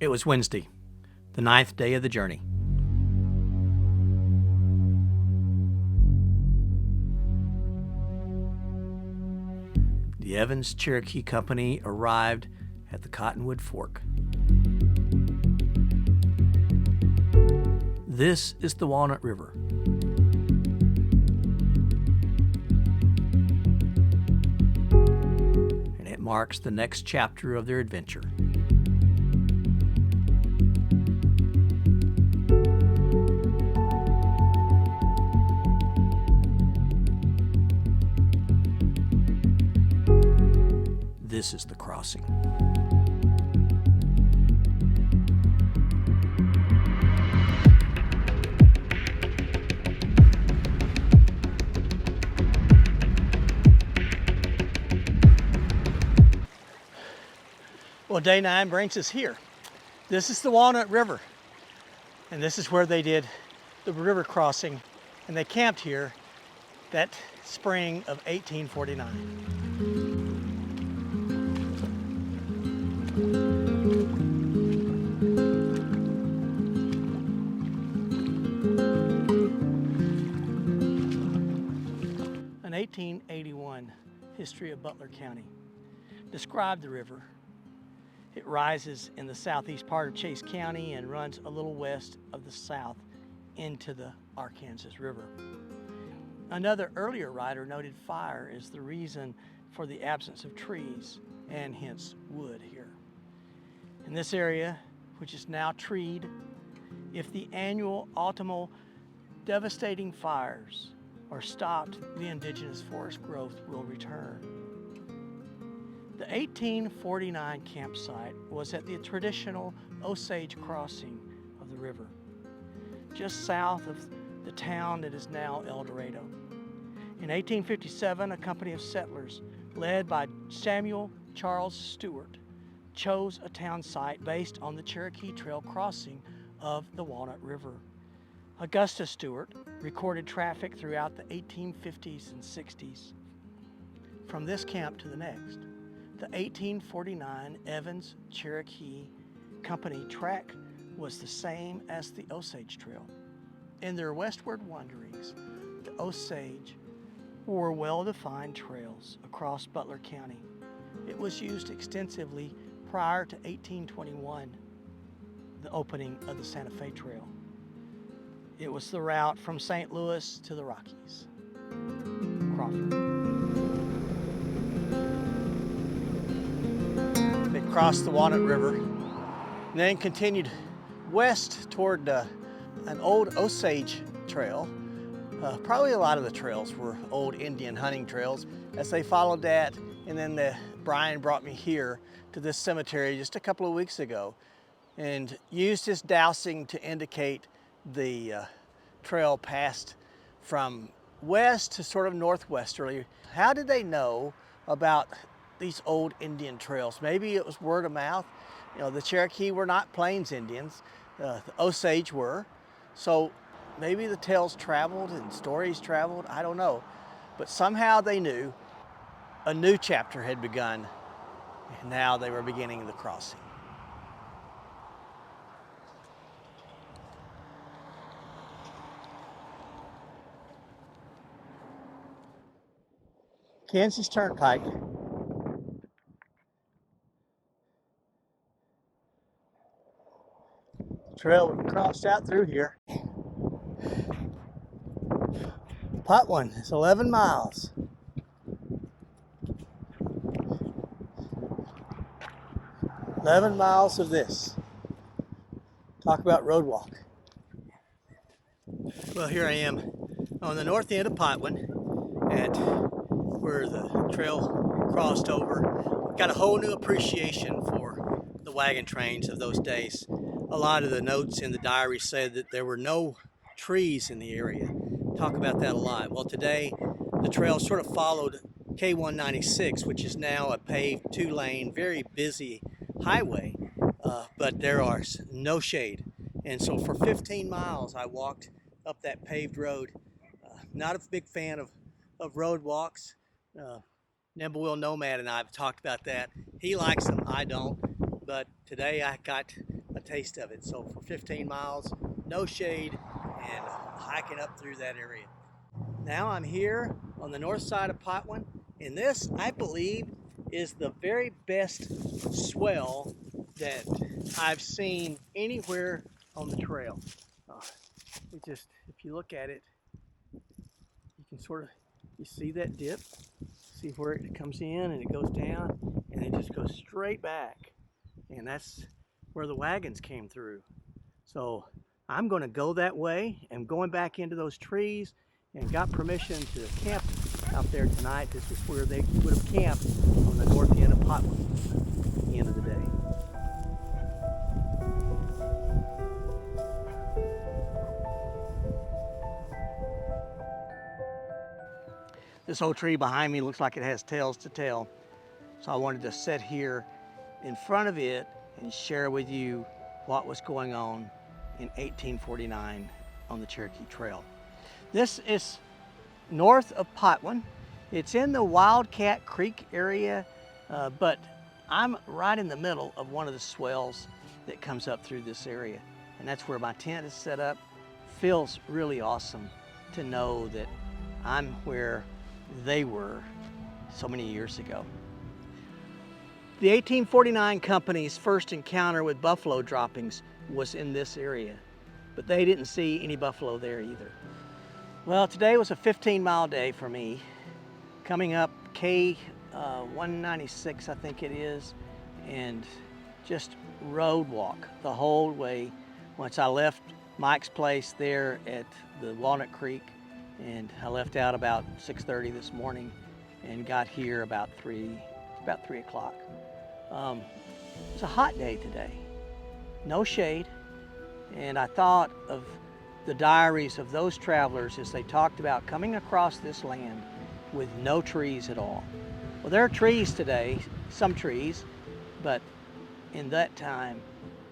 It was Wednesday, the 9th day of the journey. The Evans Cherokee Company arrived at the Cottonwood Fork. This is the Walnut River. And it marks the next chapter of their adventure. This is the crossing. Well, day 9 brings us here. This is the Walnut River, and this is where they did the river crossing, and they camped here that spring of 1849. An 1881 history of Butler County described the river. It rises in the southeast part of Chase County and runs a little west of the south into the Arkansas River. Another earlier writer noted fire is the reason for the absence of trees and hence wood here. In this area, which is now treed, if the annual autumnal devastating fires are stopped, the indigenous forest growth will return. The 1849 campsite was at the traditional Osage crossing of the river, just south of the town that is now El Dorado. In 1857, a company of settlers led by Samuel Charles Stewart chose a town site based on the Cherokee Trail crossing of the Walnut River. Augusta Stewart recorded traffic throughout the 1850s and 60s. From this camp to the next, the 1849 Evans Cherokee Company track was the same as the Osage Trail. In their westward wanderings, the Osage wore well-defined trails across Butler County. It was used extensively prior to 1821, the opening of the Santa Fe Trail. It was the route from St. Louis to the Rockies. Crawford. They crossed the Walnut River and then continued west toward an old Osage trail. Probably a lot of the trails were old Indian hunting trails. As they followed that, and then Brian brought me here to this cemetery just a couple of weeks ago and used his dowsing to indicate the trail passed from west to sort of northwesterly. How did they know about these old Indian trails? Maybe it was word of mouth. You know, the Cherokee were not Plains Indians, the Osage were. So maybe the tales traveled and stories traveled, I don't know. But somehow they knew a new chapter had begun, and now they were beginning the crossing. Kansas Turnpike. Trail crossed out through here. Pot one is 11 miles. Miles of this. Talk about road walk. Well, here I am on the north end of Potwin at where the trail crossed over. Got a whole new appreciation for the wagon trains of those days. A lot of the notes in the diary said that there were no trees in the area. Talk about that a lot. Well, today the trail sort of followed K196, which is now a paved 2-lane, very busy highway, but there are no shade. And so for 15 miles I walked up that paved road. Not a big fan of road walks. Nimblewheel Nomad and I have talked about that. He likes them, I don't. But today I got taste of it. So for 15 miles, no shade, and hiking up through that area. Now I'm here on the north side of Potwin, and this, I believe, is the very best swell that I've seen anywhere on the trail. If you look at it, you can you see that dip, see where it comes in and it goes down, and it just goes straight back. And that's where the wagons came through. So I'm going to go that way. I'm going back into those trees and got permission to camp out there tonight. This is where they would have camped on the north end of Potwin at the end of the day. This old tree behind me looks like it has tales to tell. So I wanted to sit here in front of it and share with you what was going on in 1849 on the Cherokee Trail. This is north of Potwin. It's in the Wildcat Creek area, but I'm right in the middle of one of the swells that comes up through this area. And that's where my tent is set up. Feels really awesome to know that I'm where they were so many years ago. The 1849 company's first encounter with buffalo droppings was in this area, but they didn't see any buffalo there either. Well, today was a 15-mile day for me, coming up K196, I think it is, and just road walk the whole way. Once I left Mike's place there at the Walnut Creek, and I left out about 6:30 this morning and got here about 3 o'clock. It's a hot day today, no shade, and I thought of the diaries of those travelers as they talked about coming across this land with no trees at all. Well, there are trees today, some trees, but in that time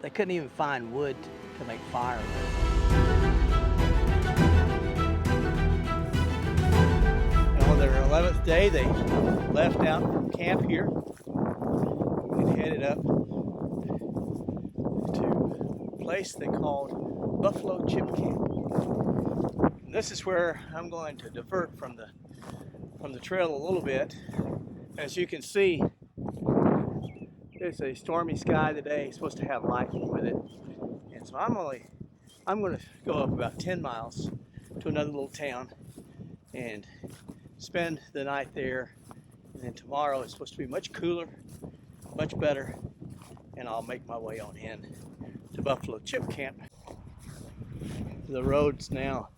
they couldn't even find wood to make fire with. And on their 11th day, they left out from camp here and headed up to a place they called Buffalo Chip Camp. And this is where I'm going to divert from the trail a little bit. As you can see, it's a stormy sky today. It's supposed to have lightning with it. And so I'm going to go up about 10 miles to another little town and spend the night there. And then tomorrow it's supposed to be much cooler, much better, and I'll make my way on in to Buffalo Chip Camp. The roads now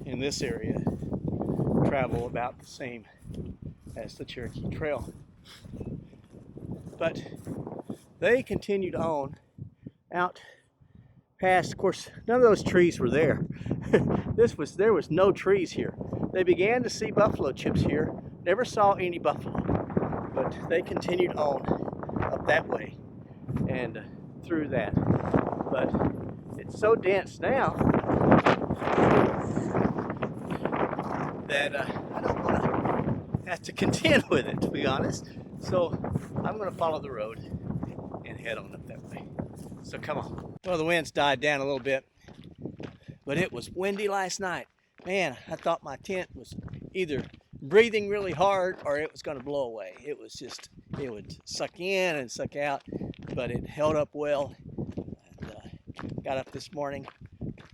in this area travel about the same as the Cherokee Trail. But they continued on out past, of course, none of those trees were there. There was no trees here. They began to see buffalo chips here, never saw any buffalo, but they continued on up that way and through that. But it's so dense now that I don't want to have to contend with it, to be honest. So I'm going to follow the road and head on up that way. So come on. Well, the wind's died down a little bit, but it was windy last night. Man, I thought my tent was either breathing really hard or it was going to blow away. It would suck in and suck out, but it held up well. And, got up this morning.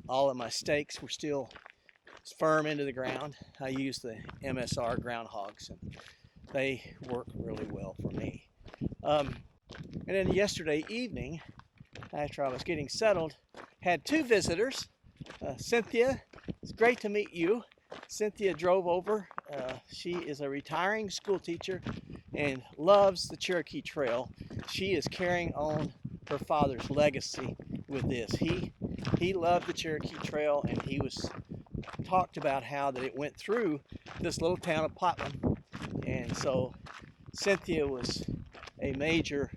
All of my stakes were still firm into the ground. I used the MSR groundhogs, and they work really well for me. And then yesterday evening, after I was getting settled, had two visitors. Cynthia, it's great to meet you. Cynthia drove over. She is a retiring school teacher and loves the Cherokee Trail. She is carrying on her father's legacy with this. He loved the Cherokee Trail, and he talked about how that it went through this little town of Potwin. And so Cynthia was a major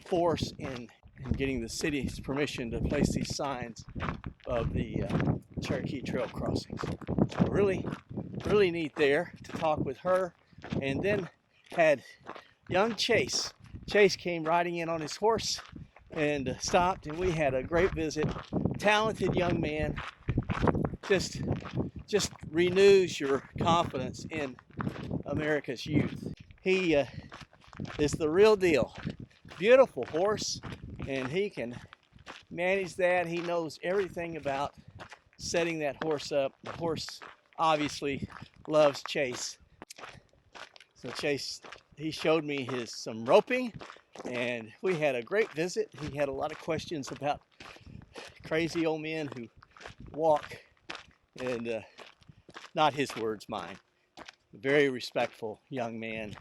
force in getting the city's permission to place these signs of the Cherokee Trail crossings. So really, really neat there to talk with her. And then had young Chase. Chase came riding in on his horse and stopped, and we had a great visit. Talented young man, just renews your confidence in America's youth. He is the real deal. Beautiful horse, and he can manage that. He knows everything about setting that horse up. The horse obviously loves Chase. So Chase, he showed me some roping, and we had a great visit. He had a lot of questions about crazy old men who walk, and not his words, mine. Very respectful young man.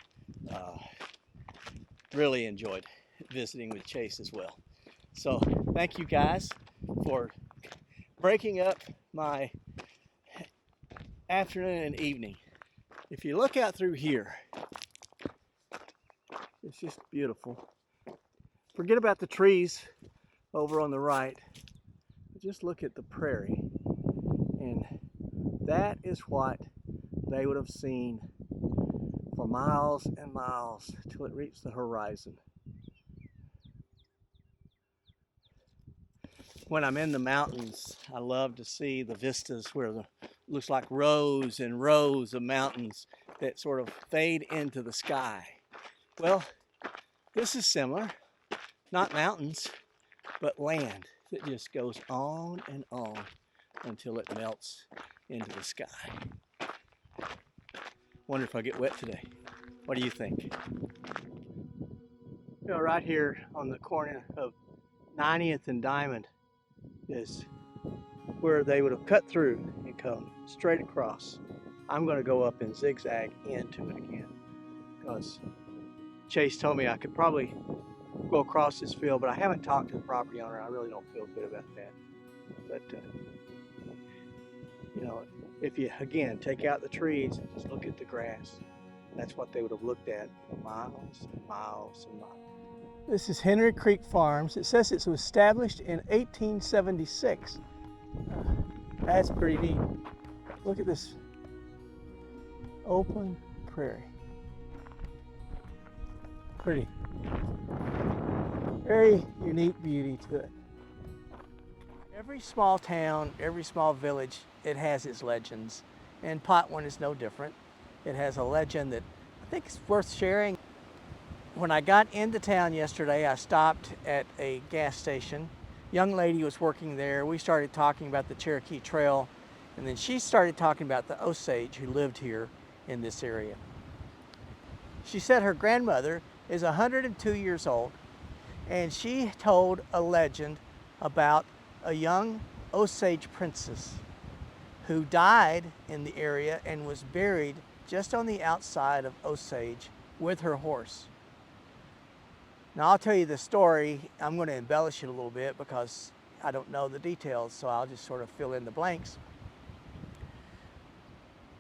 Really enjoyed visiting with Chase as well. So thank you guys for breaking up my afternoon and evening. If you look out through here, it's just beautiful. Forget about the trees over on the right. Just look at the prairie, and that is what they would have seen for miles and miles till it reached the horizon. When I'm in the mountains, I love to see the vistas where looks like rows and rows of mountains that sort of fade into the sky. Well, this is similar. Not mountains, but land that just goes on and on until it melts into the sky. Wonder if I get wet today. What do you think? You know, right here on the corner of 90th and Diamond is where they would have cut through and come straight across. I'm going to go up and zigzag into it again because Chase told me I could probably go across this field, but I haven't talked to the property owner. I really don't feel good about that. But you know, if you again take out the trees and just look at the grass, that's what they would have looked at for miles and miles and miles. This is Henry Creek Farms. It says it was established in 1876. That's pretty neat. Look at this open prairie. Pretty. Very unique beauty to it. Every small town, every small village, it has its legends. And Potwin is no different. It has a legend that I think is worth sharing. When I got into town yesterday, I stopped at a gas station. Young lady was working there. We started talking about the Cherokee Trail, and then she started talking about the Osage who lived here in this area. She said her grandmother is 102 years old, and she told a legend about a young Osage princess who died in the area and was buried just on the outside of Osage with her horse. Now I'll tell you the story. I'm going to embellish it a little bit because I don't know the details, so I'll just sort of fill in the blanks.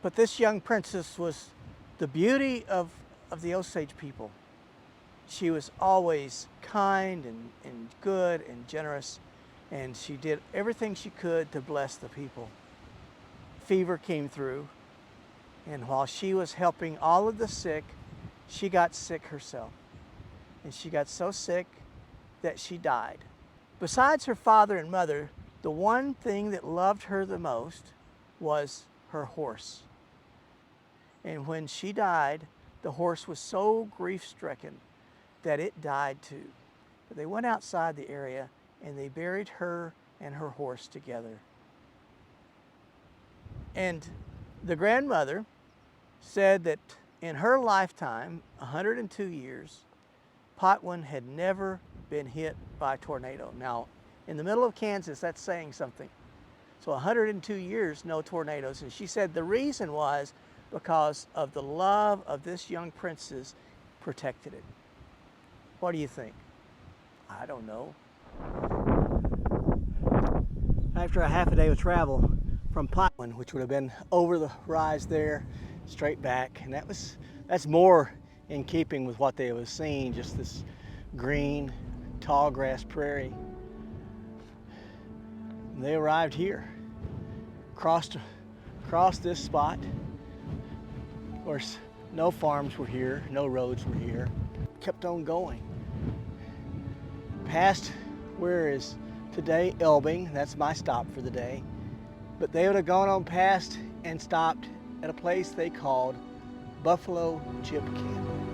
But this young princess was the beauty of the Osage people. She was always kind and good and generous, and she did everything she could to bless the people. Fever came through, and while she was helping all of the sick, she got sick herself. And she got so sick that she died. Besides her father and mother, the one thing that loved her the most was her horse. And when she died, the horse was so grief-stricken that it died too. But they went outside the area and they buried her and her horse together. And the grandmother said that in her lifetime, 102 years, Potwin had never been hit by a tornado. Now, in the middle of Kansas, that's saying something. So 102 years, no tornadoes. And she said the reason was because of the love of this young princess protected it. What do you think? I don't know. After a half a day of travel from Potwin, which would have been over the rise there, straight back, and that's more in keeping with what they was seeing, just this green, tall grass prairie. And they arrived here, crossed this spot. Of course, no farms were here, no roads were here. Kept on going. past where is today Elbing, that's my stop for the day, but they would have gone on past and stopped at a place they called Buffalo Chip Camp.